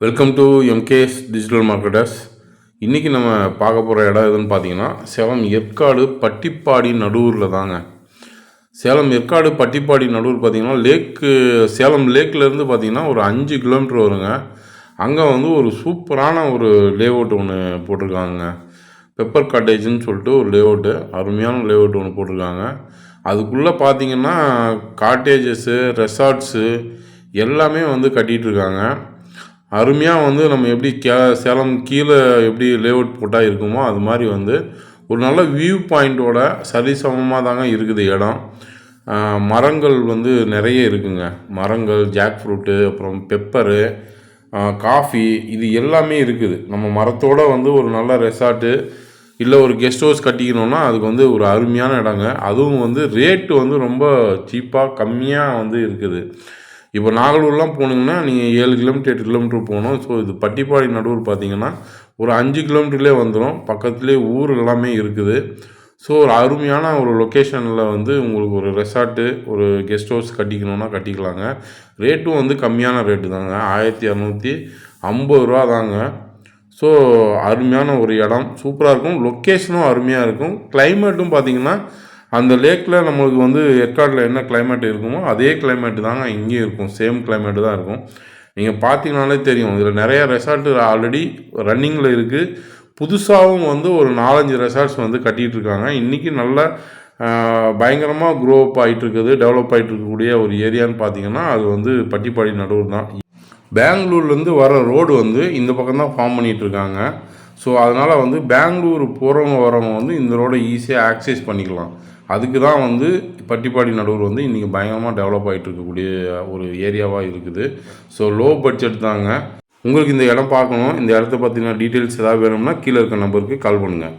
Welcome to MKS digital marketers. இன்றைக்கி நம்ம பார்க்க போகிற இடம் எதுன்னு பார்த்தீங்கன்னா சேலம் ஏற்காடு பட்டிப்பாடி நடூரில் தாங்க. சேலம் ஏற்காடு பட்டிப்பாடி நடூர் பார்த்திங்கன்னா சேலம் லேக்லேருந்து பார்த்திங்கன்னா ஒரு 5 கிலோமீட்டர் வருங்க. அங்கே வந்து ஒரு சூப்பரான ஒரு லேஅவுட் ஒன்று போட்டிருக்காங்க. பெப்பர் காட்டேஜ்னு சொல்லிட்டு ஒரு லேஅவுட்டு, அருமையான லேஅவுட் ஒன்று போட்டிருக்காங்க. அதுக்குள்ளே பார்த்திங்கன்னா காட்டேஜஸ்ஸு, ரெசார்ட்ஸு எல்லாமே வந்து கட்டிகிட்ருக்காங்க. அருமையாக வந்து நம்ம எப்படி சேலம் கீழே எப்படி லேஅவுட் போட்டால் இருக்குமோ அது மாதிரி வந்து ஒரு நல்ல வியூ பாயிண்ட்டோட சரிசமமாக தாங்க இருக்குது இடம். மரங்கள் வந்து நிறைய இருக்குங்க. மரங்கள், ஜாக் ஃப்ரூட்டு, அப்புறம் பெப்பரு, காஃபி, இது எல்லாமே இருக்குது. நம்ம மரத்தோடு வந்து ஒரு நல்ல ரெசார்ட்டு இல்லை ஒரு கெஸ்ட் ஹவுஸ் கட்டிக்கணுன்னா அதுக்கு வந்து ஒரு அருமையான இடங்க. அதுவும் வந்து ரேட்டு வந்து ரொம்ப சீப்பாக கம்மியாக வந்து இருக்குது. இப்போ நாகலூர்லாம் போனீங்கன்னா நீங்கள் 7 கிலோமீட்டர் 8 கிலோமீட்டர் போகணும். ஸோ இது பட்டிப்பாடி நடூர் பார்த்தீங்கன்னா ஒரு 5 கிலோமீட்டர்லேயே வந்துடும். பக்கத்துலேயே ஊர் எல்லாமே இருக்குது. ஸோ ஒரு அருமையான ஒரு லொக்கேஷனில் வந்து உங்களுக்கு ஒரு ரெசார்ட்டு, ஒரு கெஸ்ட் ஹவுஸ் கட்டிக்கணுன்னா கட்டிக்கலாங்க. ரேட்டும் வந்து கம்மியான ரேட்டு தாங்க. 1250 ரூபா தாங்க. ஸோ அருமையான ஒரு இடம், சூப்பராக இருக்கும். லொக்கேஷனும் அருமையாக இருக்கும். கிளைமேட்டும் பார்த்திங்கன்னா அந்த லேக்கில் நம்மளுக்கு வந்து ஏற்காடில் என்ன கிளைமேட் இருக்குமோ அதே கிளைமேட்டு தாங்க இங்கேயும் இருக்கும். சேம் கிளைமேட்டு தான் இருக்கும். நீங்கள் பார்த்தீங்கனாலே தெரியும். இதில் நிறையா ரெசார்ட்டு ஆல்ரெடி ரன்னிங்கில் இருக்குது. புதுசாகவும் வந்து ஒரு 4-5 ரெசார்ட்ஸ் வந்து கட்டிகிட்ருக்காங்க. இன்றைக்கி நல்ல பயங்கரமாக க்ரோ அப் ஆகிட்டுருக்குது, டெவலப் ஆகிட்டு இருக்கக்கூடிய ஒரு ஏரியான்னு பார்த்தீங்கன்னா அது வந்து பட்டிப்பாடி நடூர் தான். பெங்களூர்லேருந்து வர ரோடு வந்து இந்த பக்கம் தான் ஃபார்ம் பண்ணிகிட்ருக்காங்க. ஸோ அதனால் வந்து பெங்களூர் போகிறவங்க வரவங்க வந்து இந்த ரோடை ஈஸியாக ஆக்சஸ் பண்ணிக்கலாம். அதுக்கு தான் வந்து பட்டிப்பாடி நடூர் வந்து இன்றைக்கி பயங்கரமாக டெவலப் ஆகிட்டு இருக்கக்கூடிய ஒரு ஏரியாவாக இருக்குது. ஸோ லோ பட்ஜெட் தாங்க. உங்களுக்கு இந்த இடம் பார்க்கணும், இந்த இடத்த பற்றின டீட்டெயில்ஸ் ஏதாவது வேணும்னா கீழே இருக்க நம்பருக்கு கால் பண்ணுங்கள்.